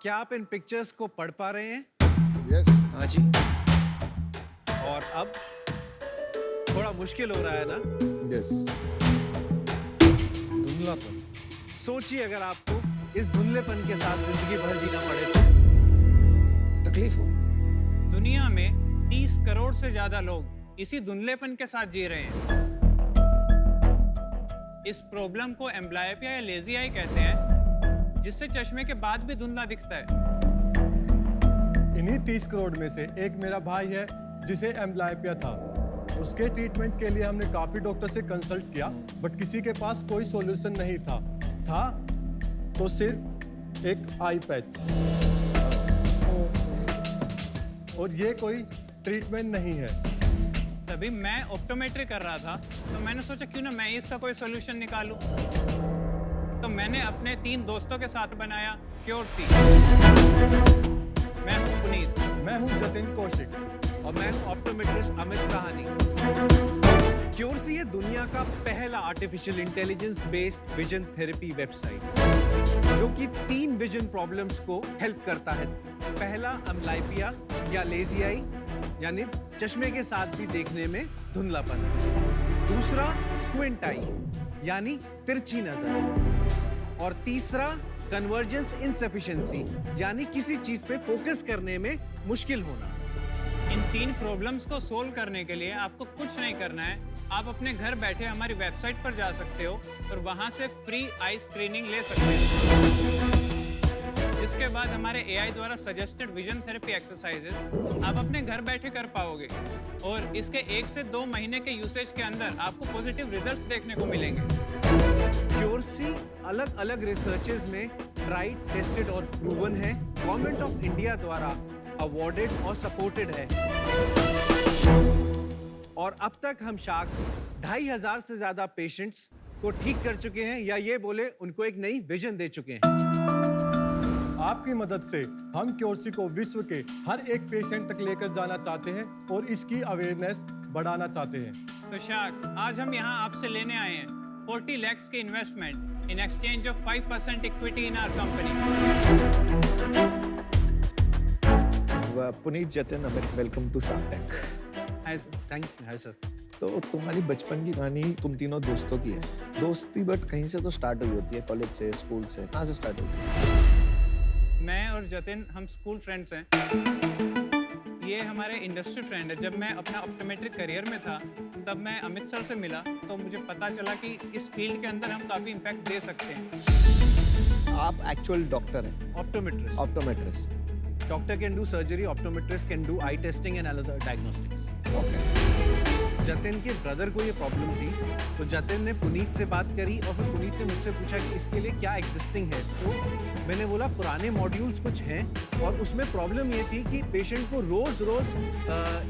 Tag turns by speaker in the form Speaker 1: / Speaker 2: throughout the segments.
Speaker 1: क्या आप इन पिक्चर्स को पढ़ पा रहे हैं?
Speaker 2: यस।
Speaker 3: हाँ जी।
Speaker 1: और अब थोड़ा मुश्किल हो रहा है ना?
Speaker 2: यस।
Speaker 3: धुंधलापन।
Speaker 1: सोचिए अगर आपको इस धुंधलेपन के साथ जिंदगी भर जीना पड़े तो।
Speaker 3: तकलीफ हो।
Speaker 4: दुनिया में 30 करोड़ से ज्यादा लोग इसी धुंधलेपन के साथ जी रहे हैं। इस प्रॉब्लम को एम्ब्लायोपिया या लेजी आई कहते हैं, जिससे चश्मे के बाद भी धुंधला दिखता है।
Speaker 5: इन्हीं 30 करोड़ में से एक मेरा भाई है जिसे एम्ब्लायोपिया था। उसके ट्रीटमेंट के लिए हमने काफी डॉक्टर से कंसल्ट किया, बट किसी के पास कोई सॉल्यूशन नहीं था तो सिर्फ एक आई पैच, और ये कोई ट्रीटमेंट नहीं है।
Speaker 4: तभी मैं ऑप्टोमेट्री कर रहा था, तो मैंने सोचा क्यों ना मैं ही इसका कोई सोल्यूशन निकालूं। तो मैंने अपने 3 दोस्तों के साथ बनाया क्योरसी। मैं हूं पुनीत।
Speaker 5: मैं हूं जतिन कौशिक।
Speaker 1: और मैं हूं ऑप्टोमेट्रिस्ट अमित साहनी। क्योरसी है दुनिया का पहला artificial intelligence based vision therapy website, जो कि 3 विजन प्रॉब्लम्स को हेल्प करता है। पहला एम्ब्लायोपिया या लेजी आई, यानी चश्मे के साथ भी देखने में धुंधलापन। दूसरा स्क्विंट आई, यानी तिरछी नजर। और तीसरा कन्वर्जेंस इनसफिशिएंसी, यानी किसी चीज पे फोकस करने में मुश्किल होना।
Speaker 4: इन 3 प्रॉब्लम्स को सोल्व करने के लिए आपको कुछ नहीं करना है। आप अपने घर बैठे हमारी वेबसाइट पर जा सकते हो और वहां से फ्री आई स्क्रीनिंग ले सकते हो, जिसके बाद हमारे एआई द्वारा सजेस्टेड विजन थेरेपी एक्सरसाइजेज आप अपने घर बैठे कर पाओगे। और इसके 1 से 2 महीने के यूसेज के अंदर आपको पॉजिटिव रिजल्ट्स देखने को मिलेंगे।
Speaker 1: क्योरसी अलग अलग रिसर्चेस में ट्राइड, टेस्टेड और प्रूवन है। गवर्नमेंट ऑफ इंडिया द्वारा अवॉर्डेड और सपोर्टेड है। और अब तक हम शार्क्स 2500 से ज्यादा पेशेंट्स को ठीक कर चुके हैं, या ये बोले उनको एक नई विजन दे चुके हैं।
Speaker 5: आपकी मदद से हम क्योरसी को विश्व के हर एक पेशेंट तक लेकर जाना चाहते हैं और इसकी अवेयरनेस बढ़ाना चाहते हैं।
Speaker 4: तो शार्क्स, आज हम यहाँ आपसे लेने आए हैं 40 lakhs की investment in exchange of 5% equity in our company.
Speaker 3: Puneet, Jatin, Amit, welcome to Shark Tank.
Speaker 1: Thank you. Hi sir.
Speaker 3: तो तुम्हारी बचपन की कहानी तुम तीनों दोस्तों की है। दोस्ती बट कहीं से तो स्टार्ट हुई होती है, कॉलेज से, स्कूल से। कहाँ से स्टार्ट होती है?
Speaker 4: मैं और जतिन हम स्कूल फ्रेंड्स हैं। ये हमारे इंडस्ट्री फ्रेंड है। जब मैं अपना ऑप्टोमेट्रिक करियर में था, तब मैं अमित सर से मिला, तो मुझे पता चला कि इस फील्ड के अंदर हम काफ़ी इम्पैक्ट दे सकते हैं।
Speaker 3: आप एक्चुअल डॉक्टर हैं?
Speaker 1: Optometrist.
Speaker 3: Optometrist.
Speaker 1: Doctor can do surgery, optometrist can do eye testing and other diagnostics.
Speaker 3: Okay.
Speaker 1: Jatin के ब्रदर को ये प्रॉब्लम थी, तो जतिन ने पुनीत से बात करी और फिर पुनीत ने मुझसे पूछा कि इसके लिए क्या एग्जिस्टिंग है। तो मैंने बोला पुराने मॉड्यूल्स कुछ हैं, और उसमें प्रॉब्लम ये थी कि पेशेंट को रोज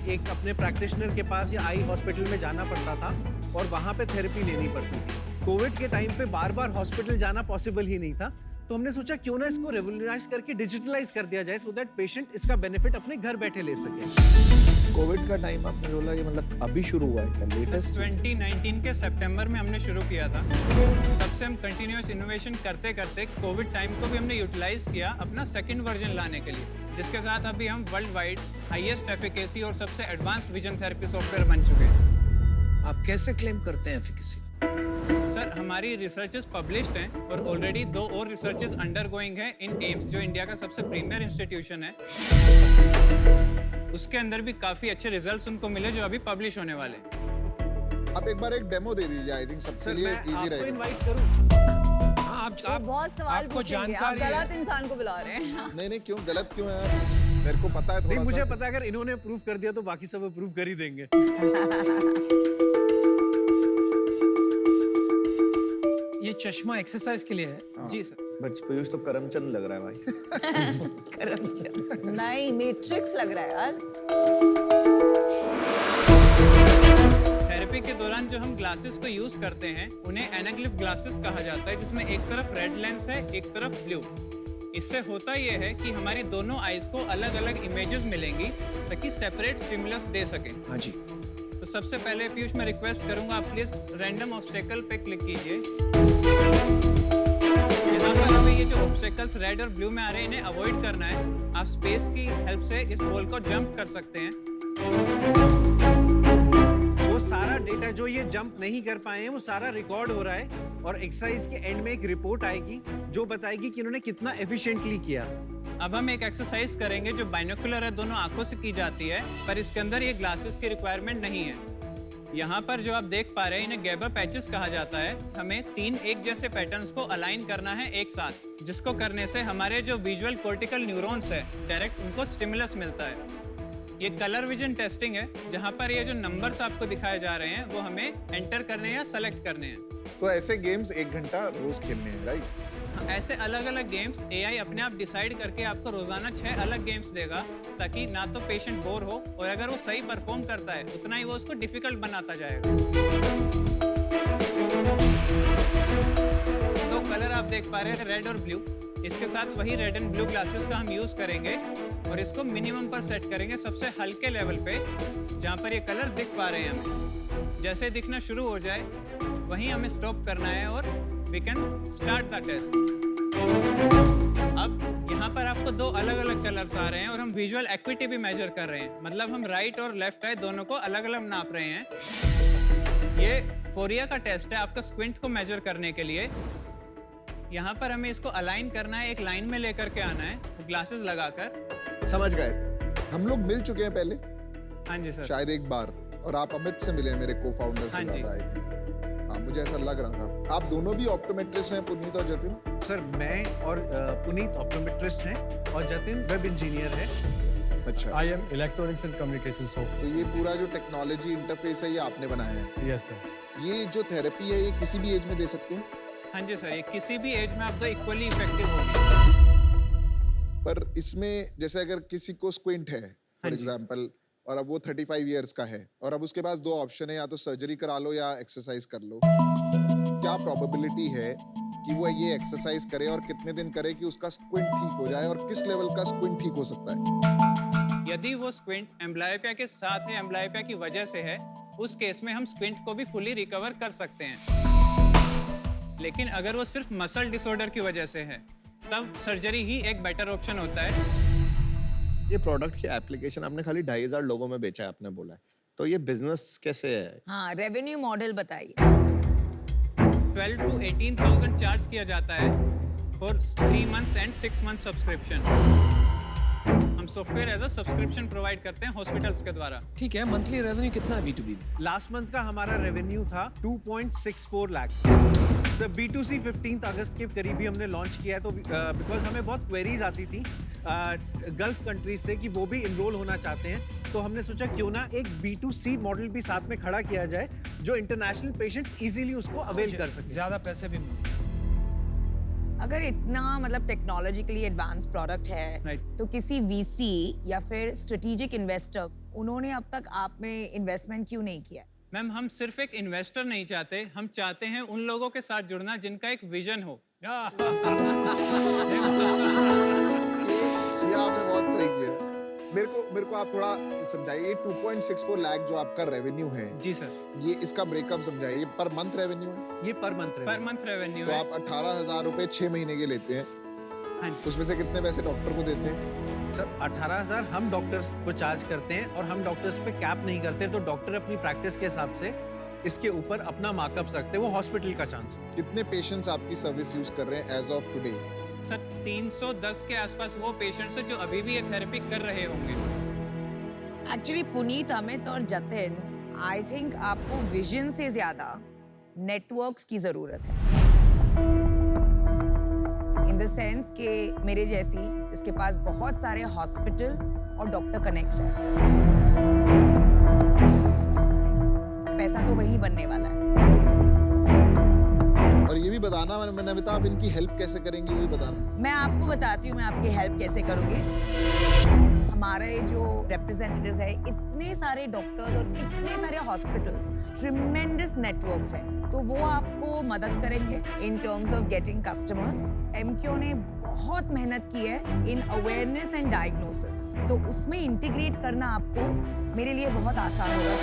Speaker 1: एक अपने प्रैक्टिशनर के पास या आई हॉस्पिटल में जाना पड़ता था और वहाँ पे थेरेपी लेनी पड़ती थी। कोविड के टाइम पे बार बार हॉस्पिटल जाना पॉसिबल ही नहीं था, तो हमने सोचा क्यों ना इसको रेवोल्यूशनाइज करके डिजिटलाइज कर दिया जाए, सो दैट पेशेंट इसका बेनिफिट अपने घर बैठे ले सके।
Speaker 3: कोविड का टाइम आपने बोला, ये मतलब अभी शुरू हुआ है क्या? लेटेस्ट
Speaker 4: 2019 के सितंबर में हमने शुरू किया था। तब से हम कंटिन्यूअस इनोवेशन करते करते कोविड टाइम को भी हमने यूटिलाइज किया अपना सेकंड वर्जन लाने के लिए, जिसके साथ अभी हम वर्ल्ड वाइड हाईएस्ट एफिकेसी और सबसे एडवांस्ड विजन थेरेपी सॉफ्टवेयर बन चुके हैं।
Speaker 3: आप कैसे क्लेम करते हैं एफिकेसी?
Speaker 4: सर, हमारी रिसर्चेस पब्लिश्ड हैं और ऑलरेडी 2 और रिसर्चेस अंडर गोइंग है इन एम्स, जो इंडिया का सबसे प्रीमियर इंस्टीट्यूशन है। उसके अंदर भी काफ़ी अच्छे रिजल्ट्स उनको मिले, जो अभी पब्लिश होने वाले हैं।
Speaker 2: आप एक बार एक डेमो दे दीजिए, आई थिंक सबके
Speaker 1: सर
Speaker 2: लिए
Speaker 1: मैं
Speaker 2: इजी
Speaker 1: आपको
Speaker 2: रहेगा।
Speaker 1: इनवाइट करूं?
Speaker 6: वो बहुत सवाल पूछेंगे, आप गलत इंसान को बुला रहे हैं।
Speaker 2: नहीं क्यों गलत क्यों है यार? मेरे को पता है
Speaker 1: नहीं,
Speaker 2: थोड़ा
Speaker 1: मुझे
Speaker 2: सा।
Speaker 1: पता है अगर इन्होंने प्रूव कर दिया तो बाकी सब प्रूव कर ही देंगे।
Speaker 7: ये चश्मा एक्सरसाइज के लिए है।
Speaker 4: जी सर।
Speaker 3: बट पीयूष तो करमचंद लग रहा है भाई।
Speaker 6: करमचंद नहीं, मैट्रिक्स लग रहा है यार।
Speaker 4: थेरेपी के दौरान जो हम ग्लासेस को यूज करते हैं, उन्हें एनाग्लिफ ग्लासेस कहा जाता है, जिसमें एक तरफ रेड लेंस है, एक तरफ ब्लू। इससे होता यह है कि हमारी दोनों आईज को अलग अलग इमेजेस मिलेंगी, ताकि सेपरेट स्टिमुलस दे सकें।
Speaker 3: हाँ जी।
Speaker 4: तो सबसे पहले पीयूष, मैं रिक्वेस्ट करूंगा आप प्लीज रैंडम ऑब्स्टेकल पे क्लिक कीजिए। यहाँ पर हमें ये जो ऑब्स्टेकल्स रेड और ब्लू में आ रहे हैं इन्हें अवॉइड करना है। आप स्पेस की हेल्प से इस बॉल को जंप कर सकते हैं।
Speaker 1: वो सारा डेटा जो ये जंप नहीं कर पाए हैं वो सारा रिकॉर्ड हो रहा है और एक्सरसाइज के एंड में एक रिपोर्ट आएगी जो बताएगी कि इन्होंने कितना एफिशिएंटली किया।
Speaker 4: अब हम एक एक्सरसाइज करेंगे जो बाइनोकुलर है, दोनों आंखों से की जाती है, पर इसके अंदर ये ग्लासेस की रिक्वायरमेंट नहीं है। यहाँ पर जो आप देख पा रहे हैं इन्हें गैबर पैचेस कहा जाता है। हमें 3 एक जैसे पैटर्न्स को अलाइन करना है एक साथ, जिसको करने से हमारे जो विजुअल कॉर्टिकल न्यूरॉन्स है डायरेक्ट उनको स्टिमुलस मिलता है। ये कलर विजन टेस्टिंग है, जहाँ पर ये जो नंबर्स आपको दिखाए जा रहे हैं वो हमें एंटर करने हैं या सेलेक्ट करने हैं।
Speaker 2: तो ऐसे गेम्स 1 घंटा रोज खेलने हैं, राइट?
Speaker 4: ऐसे अलग अलग गेम्स एआई अपने आप डिसाइड करके आपको रोजाना 6 अलग गेम्स देगा, ताकि ना तो पेशेंट बोर हो और अगर वो सही परफॉर्म करता है उतना ही वो उसको डिफिकल्ट बनाता जाएगा। तो कलर आप देख पा रहे हैं रेड और ब्लू। इसके साथ वही रेड एंड ब्लू ग्लासेस का हम यूज करेंगे और इसको मिनिमम पर सेट करेंगे, सबसे हल्के लेवल पे, जहाँ पर ये कलर दिख पा रहे हैं हमें। जैसे दिखना शुरू हो जाए वहीं हमें स्टॉप करना है और we can start the test. अब यहाँ पर आपको 2 अलग अलग कलर्स आ रहे हैं और हम विजुअल एक्विटी भी मेजर कर रहे हैं, मतलब हम राइट और लेफ्ट आई दोनों को अलग अलग नाप रहे हैं। ये फोरिया का टेस्ट है आपका स्क्विंट को मेजर करने के लिए। यहाँ पर हमें इसको अलाइन करना है, एक लाइन में लेकर के आना है ग्लासेस लगाकर।
Speaker 2: समझ गए। हम लोग मिल चुके हैं पहले,
Speaker 4: हाँ जी सर।
Speaker 2: शायद एक बार, और आप अमित से मिले, मेरे को-फाउंडर से
Speaker 4: हाँ जी।
Speaker 2: ज्यादा आए थे। हाँ, मुझे ऐसा लग रहा था। आप दोनों भी ऑप्टोमेट्रिस्ट हैं, पुनीत और जतिन?
Speaker 1: सर मैं और पुनीत ऑप्टोमेट्रिस्ट हैं और जतिन वेब इंजीनियर है।
Speaker 2: अच्छा,
Speaker 5: I am electronics and communication software.
Speaker 2: तो ये पूरा जो टेक्नोलॉजी इंटरफेस है ये आपने बनाया है?
Speaker 5: Yes sir.
Speaker 2: ये जो थेरेपी है ये किसी भी एज में दे सकते हैं?
Speaker 4: हाँ जी सर, ये किसी भी एज में आप तो इक्वली इफेक्टिव होगी।
Speaker 2: पर इसमें जैसे अगर किसी को स्क्विंट है फॉर
Speaker 4: हाँ जी।
Speaker 2: एग्जांपल, और अब वो 35 इयर्स का है और अब उसके पास 2 ऑप्शन है, या तो सर्जरी करा लो या एक्सरसाइज कर लो, क्या प्रोबेबिलिटी है कि वो ये एक्सरसाइज करे और कितने दिन करे कि उसका स्क्विंट ठीक हो जाए, और किस लेवल का स्क्विंट ठीक हो सकता है?
Speaker 4: यदि वो स्क्विंट एम्ब्लायोपिया के साथ है, एम्ब्लायोपिया की वजह से है, उस केस में हम स्क्विंट को भी फुली रिकवर कर सकते हैं। लेकिन अगर वो सिर्फ मसल डिसऑर्डर की वजह से है, तब सर्जरी ही एक बेटर ऑप्शन होता है।
Speaker 3: ये प्रोडक्ट की एप्लीकेशन आपने खाली 2,500 लोगों में बेचा है, आपने बोला है, तो ये बिजनेस कैसे है?
Speaker 6: हाँ, रेवेन्यू मॉडल बताइए।
Speaker 4: 12 to 18,000 चार्ज किया जाता है for 3 months and 6 months subscription. हम software as a subscription provide करते हैं हॉस्पिटल्स के द्वारा।
Speaker 7: ठीक है, मंथली रेवेन्यू कितना है B2B?
Speaker 1: लास्ट मंथ का हमारा रेवेन्यू था 2.64 लाख। सर B2C 15 अगस्त के करीब ही हमने लॉन्च किया है, तो बिकॉज हमें बहुत क्वेरीज आती थी गल्फ कंट्रीज से कि वो भी इनरोल होना चाहते हैं, तो हमने सोचा क्यों ना एक B2C मॉडल भी साथ में खड़ा किया जाए जो इंटरनेशनल पेशेंट्स इजीली उसको अवेल कर सकें।
Speaker 7: ज्यादा पैसे भी मिले।
Speaker 6: अगर इतना मतलब टेक्नोलॉजिकली एडवांस प्रोडक्ट है,
Speaker 4: Right.
Speaker 6: तो किसी वीसी या फिर स्ट्रेटेजिक इन्वेस्टर उन्होंने अब तक आप में इन्वेस्टमेंट क्यों नहीं किया?
Speaker 4: मैम, हम सिर्फ एक इन्वेस्टर नहीं चाहते, हम चाहते हैं उन लोगों के साथ जुड़ना जिनका एक विजन हो।
Speaker 2: ये आपने बहुत सही किया। मेरे को आप थोड़ा समझाइए, ये 2.64 लाख जो आपका रेवेन्यू है,
Speaker 4: जी सर,
Speaker 2: ये इसका ब्रेकअप समझाइए। ये पर मंथ रेवेन्यू है?
Speaker 1: ये per month
Speaker 4: per month revenue
Speaker 2: तो
Speaker 4: है।
Speaker 2: आप 18,000 रुपए 6 महीने के लेते हैं,
Speaker 4: हाँ जी।
Speaker 2: उसमें से कितने पैसे डॉक्टर को देते हैं?
Speaker 1: सर 18,000 हम डॉक्टर्स को चार्ज करते हैं और हम डॉक्टर्स पे कैप नहीं करते, तो डॉक्टर अपनी प्रैक्टिस के हिसाब से इसके ऊपर अपना मार्कअप रखते हैं, वो हॉस्पिटल का चांस।
Speaker 2: कितने पेशेंट्स आपकी सर्विस यूज कर रहे हैं एज ऑफ टुडे?
Speaker 4: सर 310 के आसपास वो पेशेंट्स हैं जो अभी भी ये थेरेपी कर रहे होंगे।
Speaker 6: एक्चुअली पुनीत, अमित और जतिन, आई थिंक आपको विजन से ज्यादा नेटवर्क्स की जरूरत है। इन द सेंस कि मेरे जैसी जिसके पास बहुत सारे हॉस्पिटल और डॉक्टर कनेक्ट्स हैं, पैसा तो वही बनने वाला है।
Speaker 2: और ये भी बताना, मैंने बताया आप इनकी हेल्प कैसे करेंगी, वो भी बताना।
Speaker 6: मैं आपको बताती हूँ मैं आपकी हेल्प कैसे करूँगी। हमारे जो रिप्रेजेंटेटिव्स है, इतने सारे डॉक्टर्स और इतने सारे हॉस्पिटल्स, ट्रिमेंडस नेटवर्क्स हैं, तो वो आपको मदद करेंगे in terms of getting customers. MQ ने बहुत मेहनत की है इन अवेयरनेस एंड डायग्नोसिस, तो उसमें इंटीग्रेट करना आपको मेरे लिए बहुत आसान होगा।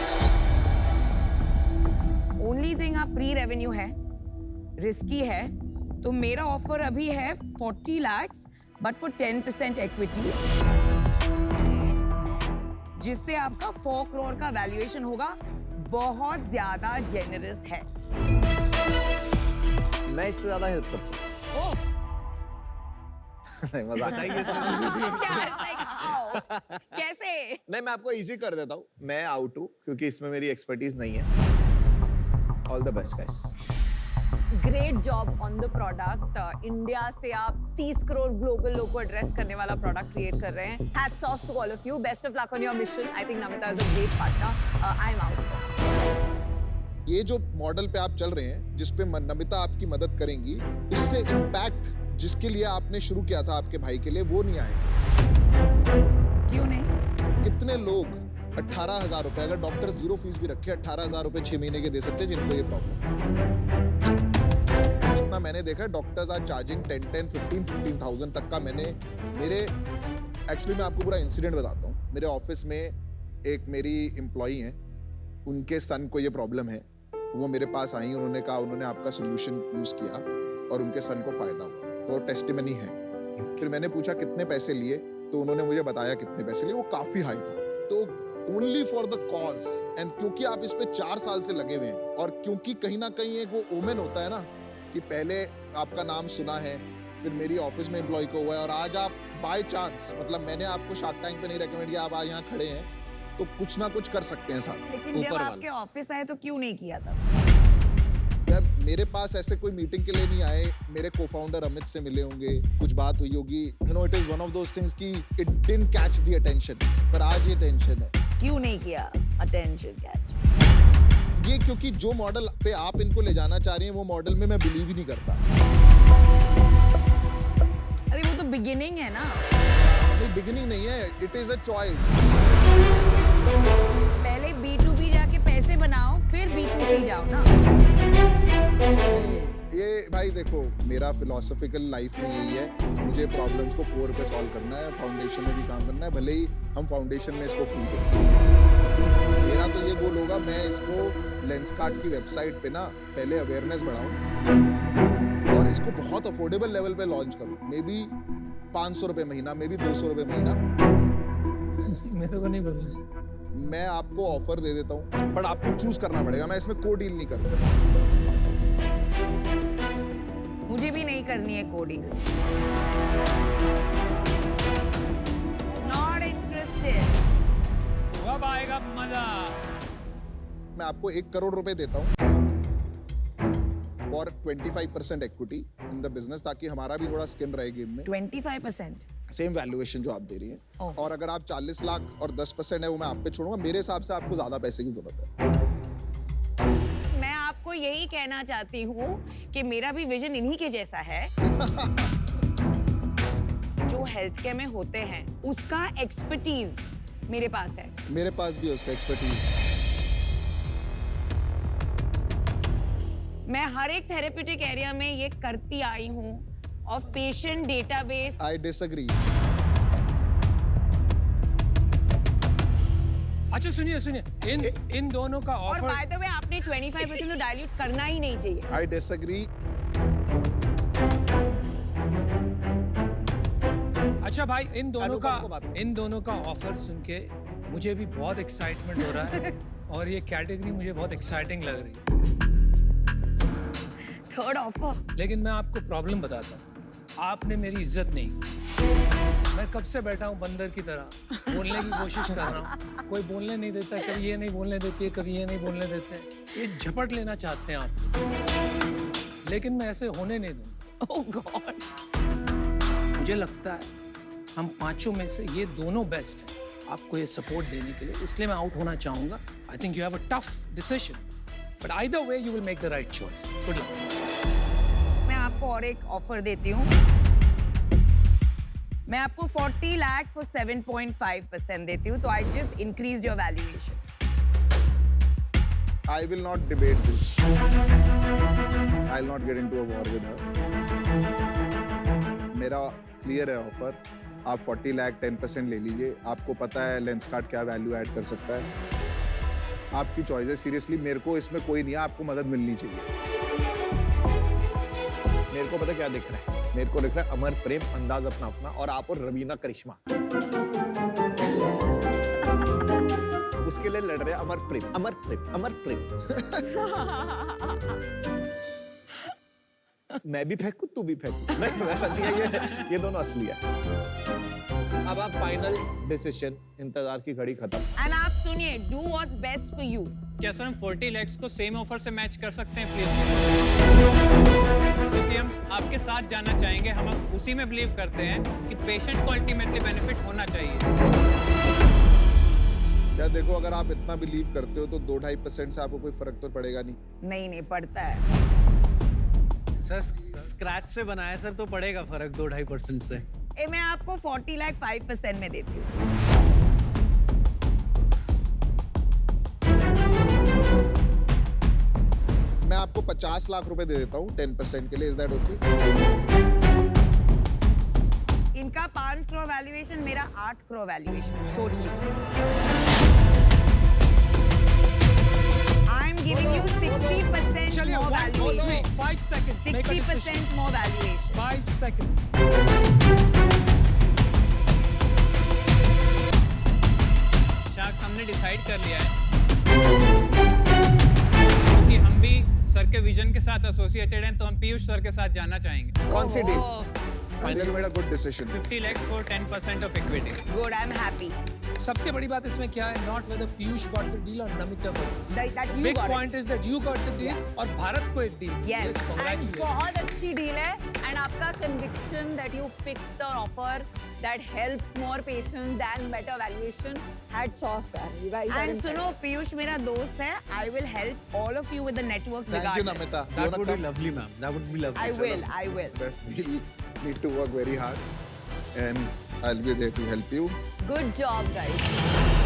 Speaker 6: ओनली थिंग, आप प्री रेवेन्यू है, रिस्की है, तो मेरा ऑफर अभी है 40 lakhs बट फॉर 10% इक्विटी, जिससे आपका 4 crore का वैल्यूएशन होगा। बहुत ज्यादा जेनरस है।
Speaker 3: मैं इससे ज्यादा हेल्प कर सकता
Speaker 6: ओह,
Speaker 3: हूँ। नहीं, मजाक।
Speaker 6: क्या like how? कैसे?
Speaker 3: नहीं, मैं आपको इजी कर देता हूँ। मैं आउट हूँ क्योंकि इसमें मेरी एक्सपर्टीज नहीं है। All the best guys.
Speaker 6: Great job on the product. India से आप 30 करोड़ ग्लोबल लोग को एड्रेस करने वाला प्रोडक्ट क्रिएट कर रहे हैं। Hats off to all of you. Best of luck on your mission. I think Namita is a great partner. I am out.
Speaker 2: ये जो मॉडल पे आप चल रहे हैं, जिस पे नमिता आपकी मदद करेंगी, उससे इम्पैक्ट जिसके लिए आपने शुरू किया था आपके भाई के लिए, वो नहीं आएगा।
Speaker 6: क्यों नहीं?
Speaker 2: कितने लोग 18,000 रुपए, अगर डॉक्टर जीरो फीस भी रखे, 18,000 रुपए 6 महीने के दे सकते हैं जिनको ये प्रॉब्लम। जितना मैंने देखा, डॉक्टर्स आर चार्जिंग 15,000 तक का। एक्चुअली मैं आपको पूरा इंसिडेंट बताता हूँ। मेरे ऑफिस में एक मेरी एम्प्लॉई है, उनके सन को ये प्रॉब्लम है। वो मेरे पास आई, उन्होंने कहा उन्होंने आपका सोल्यूशन यूज किया और उनके सन को फायदा हुआ। तो टेस्टिमनी है। फिर मैंने पूछा कितने पैसे लिए, तो उन्होंने मुझे बताया कितने पैसे लिए। वो काफी हाई था। तो only for the cause, and क्योंकि आप इस पे 4 साल से लगे हुए हैं, और क्योंकि कहीं ना कहीं एक वो ओमेन होता है ना कि पहले आपका नाम सुना है, फिर मेरी ऑफिस में एम्प्लॉय को हुआ है, और आज आप बाय चांस, मतलब मैंने आपको शार्क टैंक पे नहीं रेकमेंड किया, आप आज यहाँ खड़े हैं, तो कुछ ना कुछ कर सकते हैं साथ।
Speaker 6: लेकिन जब आपके ऑफिस आए तो क्यों नहीं किया था?
Speaker 2: यार मेरे पास ऐसे कोई मीटिंग के लिए नहीं आए। मेरे को-फाउंडर अमित से मिले होंगे, कुछ बात हुई होगी। You know, it is one of those things कि it didn't catch the attention, पर आज ये टेंशन है।
Speaker 6: क्यों नहीं किया अटेंशन कैच?
Speaker 2: ये क्योंकि जो मॉडल पे आप इनको ले जाना चाह रही हैं, वो मॉडल में मैं बिलीव ही नहीं करता।
Speaker 6: अरे वो तो बिगिनिंग है ना।
Speaker 2: नहीं, बिगिनिंग नहीं है, इट इज अ चॉइस।
Speaker 6: पहले B2B जाके पैसे बनाओ, फिर B2C जाओ ना।
Speaker 2: ये भाई देखो, मेरा फिलोसॉफिकल लाइफ में यही है, मुझे प्रॉब्लम्स को कोर पे सॉल्व करना है, फाउंडेशन में भी काम करना है, भले ही हम फाउंडेशन में इसको फुल करें। मेरा तो ये गोल होगा, मैं इसको लेंसकार्ट की वेबसाइट पे ना पहले अवेयरनेस बढ़ाऊं और इसको बहुत अफोर्डेबल लेवल पे लॉन्च करूं। मे बी 500 रुपए महीना, मे बी 200 रुपए महीना।
Speaker 7: मेरे को नहीं पता।
Speaker 2: मैं आपको ऑफर दे देता हूँ, बट आपको चूज करना पड़ेगा। मैं इसमें को डील नहीं करूँगा।
Speaker 6: मुझे भी नहीं करनी है कोडिंग। Not interested.
Speaker 4: अब आएगा मजा।
Speaker 2: मैं आपको 1 करोड़ रुपए देता हूँ और 25% इक्विटी इन द बिजनेस, ताकि हमारा भी थोड़ा स्किन रहे गेम में।
Speaker 6: 25%?
Speaker 2: सेम वैल्यूएशन जो आप दे रही हैं।
Speaker 6: ओह।
Speaker 2: और अगर आप 40 लाख और 10% है, वो मैं आप पे छोड़ूंगा। मेरे हिसाब से आपको ज्यादा पैसे की जरूरत है।
Speaker 6: मैं आपको यही कहना चाहती हूँ कि मेरा भी विजन इन्हीं के जैसा है। जो हेल्थ केयर में होते हैं, उसका एक्सपर्टीज मेरे पास है।
Speaker 2: मेरे पास भी है उसका एक्सपर्टीज।
Speaker 6: मैं हर एक थेरेप्यूटिक एरिया में ये करती आई हूँ, of patient database.
Speaker 2: I disagree.
Speaker 7: अच्छा सुनिए, इन दोनों का
Speaker 6: और
Speaker 7: ऑफर।
Speaker 6: बाय द वे, आपने 25% तो डाइल्यूट करना ही नहीं चाहिए।
Speaker 2: I disagree.
Speaker 7: अच्छा भाई, इन
Speaker 2: अनुपम को बात करो।
Speaker 7: दोनों का ऑफर सुन के मुझे भी बहुत एक्साइटमेंट हो रहा है और ये कैटेगरी मुझे बहुत एक्साइटिंग लग रही है।
Speaker 6: Third offer.
Speaker 7: लेकिन मैं आपको प्रॉब्लम बताता हूँ, आपने मेरी इज्जत नहीं की। मैं कब से बैठा हूँ बंदर की तरह, बोलने की कोशिश कर रहा हूँ, कोई बोलने नहीं देता। कभी ये नहीं बोलने देती है, कभी ये नहीं बोलने देते। ये झपट लेना चाहते हैं आप, लेकिन मैं ऐसे होने नहीं दूंगा।
Speaker 6: ओह गॉड।
Speaker 7: मुझे लगता है हम पांचों में से ये दोनों बेस्ट हैं आपको ये सपोर्ट देने के लिए, इसलिए मैं आउट होना चाहूंगा। I think you have a tough decision, but either way you will make the right choice. Good luck.
Speaker 6: मैं आपको और एक ऑफर देती हूँ। मैं आपको 40 lakhs for 7.5% देती हूँ, तो I just increase your valuation.
Speaker 2: I will not debate this. I'll not get into a war with her. मेरा क्लियर है ऑफर। आप 40 लाख 10% ले लीजिए। आपको पता है लेंसकार्ट क्या वैल्यू ऐड कर सकता है। आपकी चॉइस है। सीरियसली मेरे को इसमें कोई नहीं है, आपको मदद मिलनी चाहिए।
Speaker 3: मेरे को पता क्या दिख रहा है, मेरे को दिख रहा है अमर प्रेम, अंदाज अपना अपना, और आप और रवीना करिश्मा उसके लिए लड़ रहे हैं। अमर प्रेम, अमर प्रेम, अमर प्रेम। मैं भी फेंकू, तू भी फेंकू। नहीं वैसा नहीं है, ये दोनों असली है। अब आप फाइनल डिसीजन, इंतजार की घड़ी खत्म।
Speaker 6: एंड आप सुनिए, do what's best for you.
Speaker 4: क्या सर हम 40 lakhs को सेम ऑफर से मैच कर सकते हैं प्लीज? क्योंकि हम आपके साथ जाना चाहेंगे, हम उसी में बिलीव करते हैं कि पेशेंट को अल्टीमेटली बेनिफिट होना चाहिए।
Speaker 2: क्या देखो, अगर आप इतना बिलीव करते हो तो 2-2.5% से आपको कोई फर्क तो पड़ेगा नहीं।
Speaker 6: नहीं नहीं पड़ता है
Speaker 1: सर स्क्रैच से बनाया सर, तो पड़ेगा फर्क 2-2.5% से।
Speaker 6: मैं आपको 40 लाख 5% में देती हूँ।
Speaker 2: मैं आपको 50 लाख रुपए दे देता हूँ 10% के लिए। Is that okay?
Speaker 6: इनका 5 करोड़ वैल्यूएशन, मेरा 8 करोड़ वैल्यूएशन, सोच लीजिए। आई एम गिविंग यू 60%
Speaker 7: चलिए,
Speaker 6: more
Speaker 7: 1, 2, 3,
Speaker 6: valuation.
Speaker 7: 5 seconds. Make a decision.
Speaker 6: 60% more valuation.
Speaker 7: 5 seconds.
Speaker 4: Sharks हमने डिसाइड कर लिया है कि हम भी सर के विजन के साथ एसोसिएटेड हैं, तो हम पीयूष सर के साथ जाना चाहेंगे।
Speaker 3: कौन सी डील?
Speaker 2: फाइनल मेरा good decision.
Speaker 4: 50 lakhs for 10% of equity.
Speaker 6: Good, I'm happy.
Speaker 7: सबसे बड़ी बात इसमें क्या है? Not whether Piyush got the deal or Namita got it.
Speaker 6: That you
Speaker 7: Big
Speaker 6: got
Speaker 7: point is that you got the deal और भारत को एक deal.
Speaker 6: Yes.
Speaker 8: And
Speaker 7: congratulations.
Speaker 8: बहुत अच्छी डील है and आपका conviction that you picked the offer that helps more patients than better valuation. Hats off, man. You guys are
Speaker 6: And सुनो, पीयूष मेरा दोस्त है. I will help all of you with the networks
Speaker 2: thank you
Speaker 6: regardless.
Speaker 2: Namita.
Speaker 1: That would be lovely, ma'am. That would be lovely.
Speaker 6: I will, I will.
Speaker 2: Best deal. Need to work very hard and I'll be there to help you.
Speaker 8: Good job, guys.